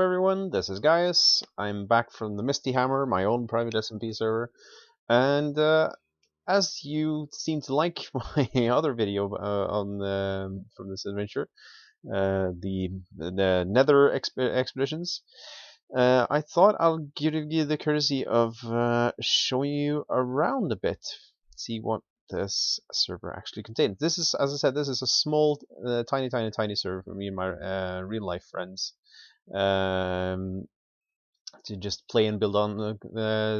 Everyone, this is Gaius. I'm back from the Misty Hammer, my own private SMP server, and as you seem to like my other video on from this adventure, the Nether expeditions, I thought I'll give you the courtesy of showing you around a bit, see what this server actually contains. This is, as I said, this is a small, tiny server for me and my real life friends. To just play and build on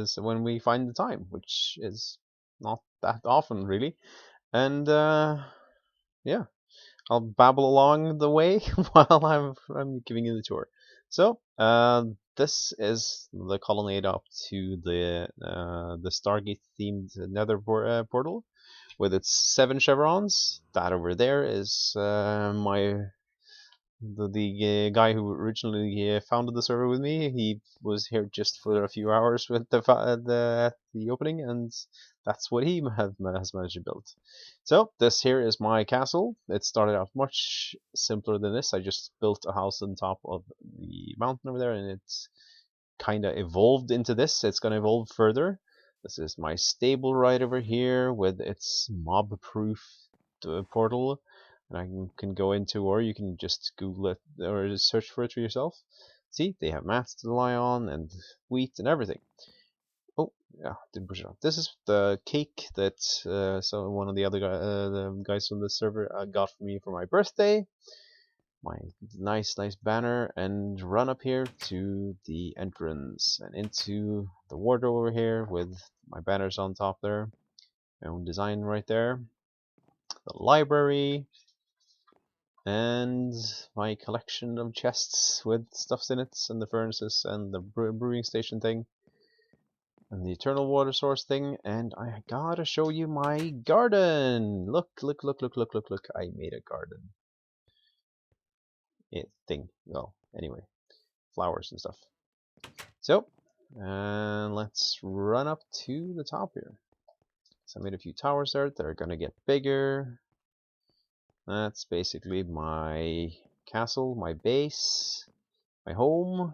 so when we find the time, which is not that often really. And yeah, I'll babble along the way while I'm giving you the tour. So this is the colonnade up to the Stargate themed Nether portal with its 7 chevrons. That over there is the guy who originally founded the server with me. He was here just for a few hours with the opening, and that's what he has managed to build. So this here is my castle. It started out much simpler than this. I just built a house on top of the mountain over there, and it's kind of evolved into this. It's going to evolve further. This is my stable right over here with its mob-proof portal. And I can go into, or you can just Google it or just search for it for yourself. See, they have mats to lie on and wheat and everything. Oh, yeah, didn't push it on. This is the cake that so one of the other the guys from the server got for me for my birthday. My nice banner, and run up here to the entrance and into the wardrobe over here with my banners on top there. My own design right there. The library. And my collection of chests with stuffs in it, and the furnaces, and the brewing station thing, and the eternal water source thing, and I gotta show you my garden! Look, I made a garden. Well, anyway, flowers and stuff. So, let's run up to the top here. So I made a few towers there, they're gonna get bigger. That's basically my castle, my base, my home.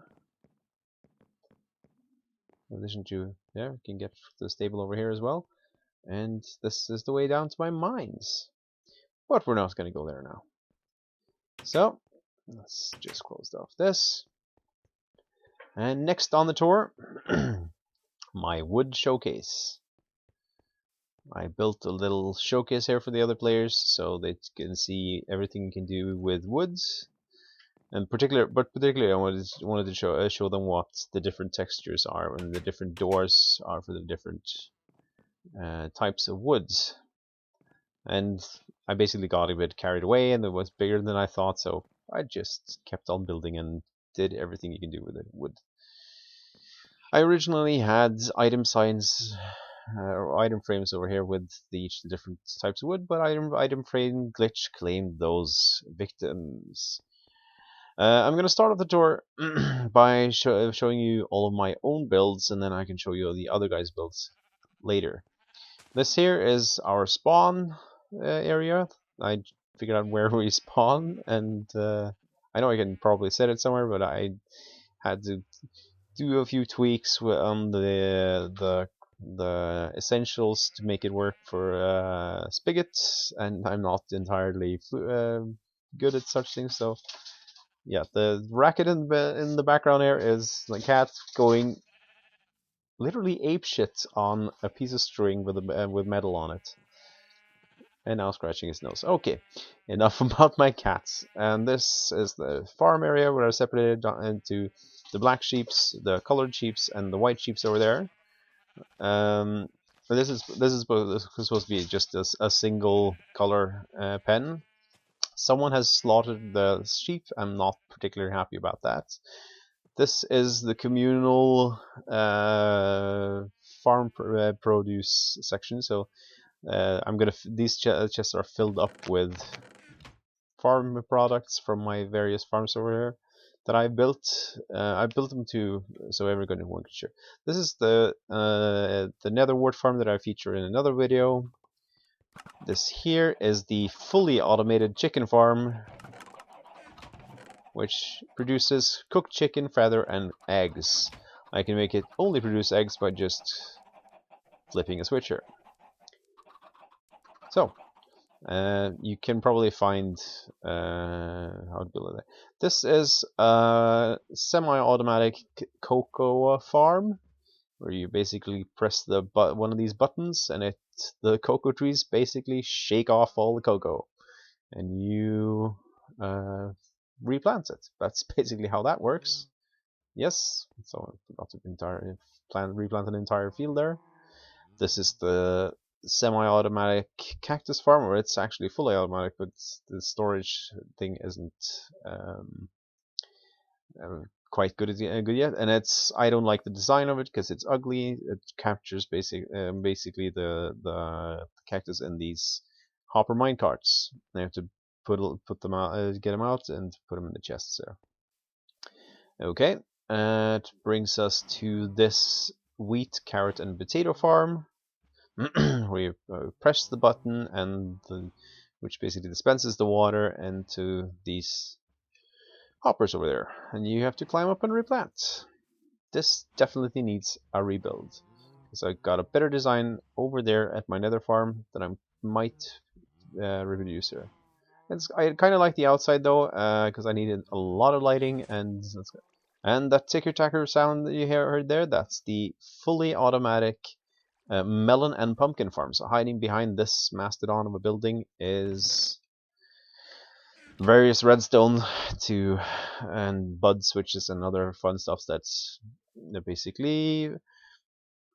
In addition to, yeah, you can get the stable over here as well. And this is the way down to my mines. But we're not going to go there now. So, let's just close off this. And next on the tour, my wood showcase. I built a little showcase here for the other players so they can see everything you can do with woods. And particularly, I wanted to show them what the different textures are and the different doors are for the different types of woods. And I basically got a bit carried away, and it was bigger than I thought, so I just kept on building and did everything you can do with it wood. I originally had item signs or item frames over here with each different types of wood, but item frame glitch claimed those victims. I'm going to start off the tour by showing you all of my own builds, and then I can show you the other guys' builds later. This here is our spawn area. I figured out where we spawn, and I know I can probably set it somewhere, but I had to do a few tweaks on the essentials to make it work for spigots, and I'm not entirely good at such things, so yeah, the racket in the background here is the cat going literally apeshit on a piece of string with metal on it, and now scratching his nose. Okay, enough about my cats. And this is the farm area where I separated into the black sheeps, the colored sheeps, and the white sheeps over there. But this is supposed to be just a single color pen. Someone has slaughtered the sheep. I'm not particularly happy about that. This is the communal farm produce section. So these chests are filled up with farm products from my various farms over here that I built. I built them so everyone can share. This is the nether wart farm that I feature in another video. This here is the fully automated chicken farm. which produces cooked chicken, feather, and eggs. I can make it only produce eggs by just flipping a switch here. So, you can probably find how to build it. This is a semi-automatic cocoa farm, where you basically press the one of these buttons, and the cocoa trees basically shake off all the cocoa, and you replant it. That's basically how that works. Yes, so I forgot to replant an entire field there. This is the semi-automatic cactus farm, or it's actually fully automatic, but the storage thing isn't quite good yet. And I don't like the design of it because it's ugly. It captures basically the cactus in these hopper mine carts. I have to put them out, get them out, and put them in the chests there. Okay, it brings us to this wheat, carrot, and potato farm. Where you press the button and which basically dispenses the water into these hoppers over there, and you have to climb up and replant. This definitely needs a rebuild, because I got a better design over there at my nether farm that I might reproduce here. I kind of like the outside though, because I needed a lot of lighting, and that ticker-tacker sound that you heard there, that's the fully automatic melon and pumpkin farm. So hiding behind this mastodon of a building is various redstone and bud switches and other fun stuff that basically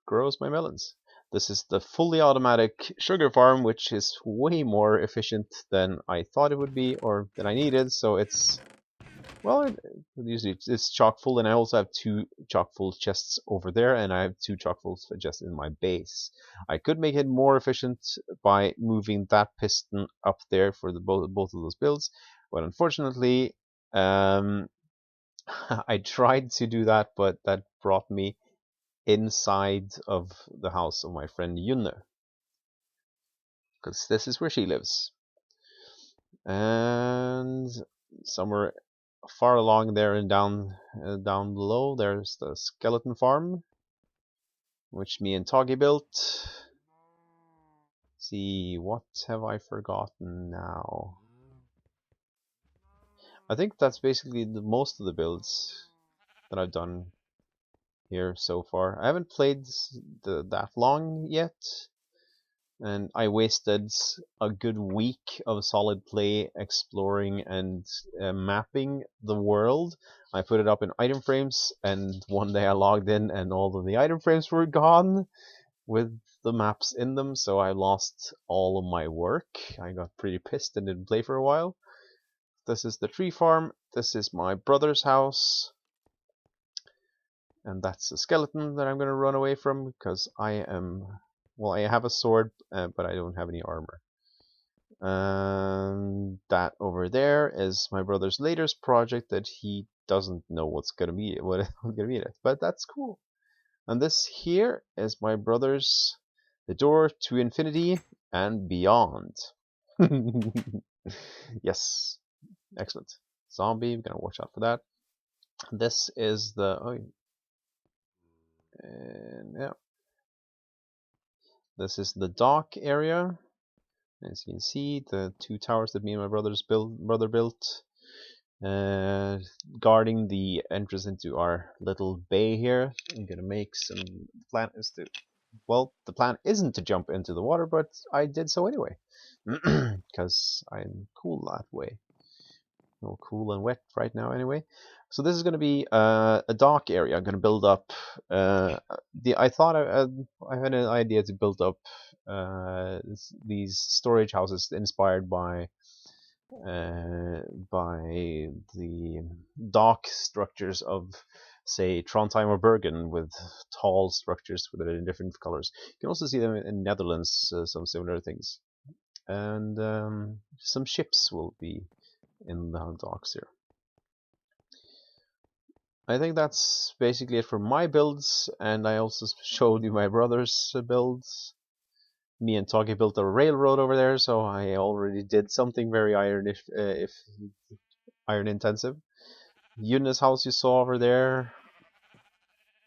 grows my melons. This is the fully automatic sugar farm, which is way more efficient than I thought it would be, or than I needed. So it's, well, usually it's chock full, and I also have 2 chock full chests over there, and I have 2 chock full just in my base. I could make it more efficient by moving that piston up there for both of those builds, but unfortunately, I tried to do that, but that brought me inside of the house of my friend Yunne, because this is where she lives. And somewhere far along there and down below, there's the skeleton farm, which me and Toggy built. Let's see, what have I forgotten now? I think that's basically most of the builds that I've done here so far. I haven't played that long yet, and I wasted a good week of solid play exploring and mapping the world. I put it up in item frames, and one day I logged in and all of the item frames were gone with the maps in them, so I lost all of my work. I got pretty pissed and didn't play for a while. This is the tree farm. This is my brother's house. And that's a skeleton that I'm going to run away from, because I am... Well, I have a sword, but I don't have any armor. That over there is my brother's latest project that he doesn't know what it's gonna be in it, but that's cool. And this here is my brother's The Door to Infinity and Beyond. Yes, excellent. Zombie, I'm gonna watch out for that. This is the yeah. This is the dock area. As you can see, the 2 towers that me and my brother built, guarding the entrance into our little bay here. I'm gonna make some. The plan is to, well, the plan isn't to jump into the water, but I did so anyway, because I'm cool that way. All cool and wet right now anyway. So this is going to be a dock area. I'm going to build up. I thought I had an idea to build up these storage houses inspired by the dock structures of, say, Trondheim or Bergen, with tall structures that are in different colors. You can also see them in Netherlands, some similar things, and some ships will be in the docks here. I think that's basically it for my builds, and I also showed you my brother's builds. Me and Toggy built a railroad over there, so I already did something very iron intensive. Eunice house you saw over there.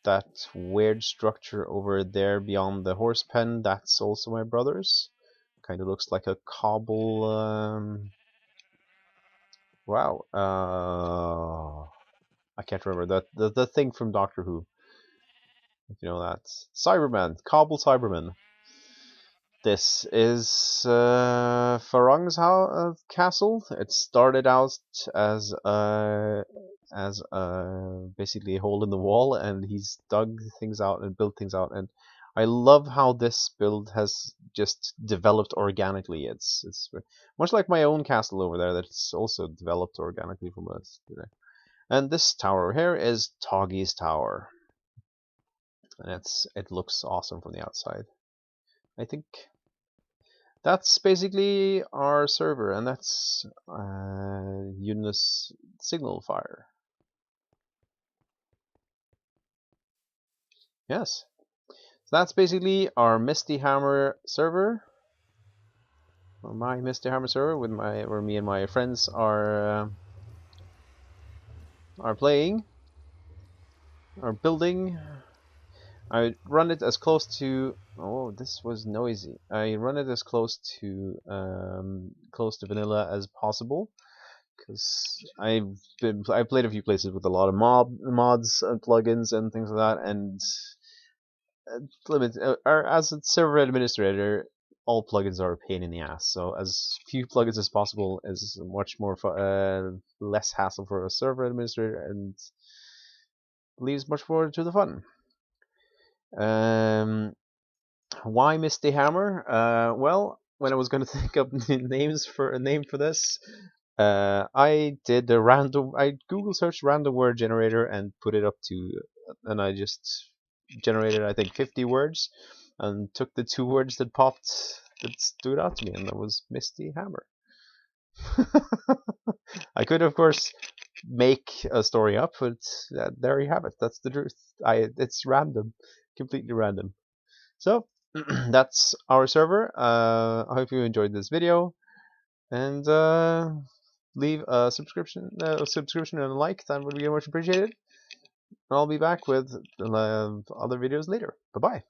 That weird structure over there beyond the horse pen, that's also my brother's. Kind of looks like a cobble. Wow. I can't remember the thing from Doctor Who. If you know that. Cyberman, cobble Cyberman. This is Farang's castle. It started out as basically a hole in the wall, and he's dug things out and built things out. And I love how this build has just developed organically. It's much like my own castle over there that's also developed organically from us today. And this tower over here is Toggy's tower, and it looks awesome from the outside. I think that's basically our server, and that's Eunice signal fire. Yes, so that's basically our Misty Hammer server, or my Misty Hammer server, with where me and my friends are playing, are building. I run it as close to. Oh, this was noisy. I run it as close to vanilla as possible, because I played a few places with a lot of mods and plugins and things like that, and as a server administrator, all plugins are a pain in the ass. So as few plugins as possible is much more less hassle for a server administrator, and leaves much more to the fun. Why Misty Hammer? Well, when I was going to think up names for a name for this, I did I Google searched random word generator and put it up to, and I just generated, I think, 50 words, and took the 2 words that stood out to me, and that was Misty Hammer. I could, of course, make a story up, but there you have it. That's the truth. It's random, completely random. So that's our server. I hope you enjoyed this video, and leave a subscription and a like. That would be much appreciated. I'll be back with other videos later. Bye bye.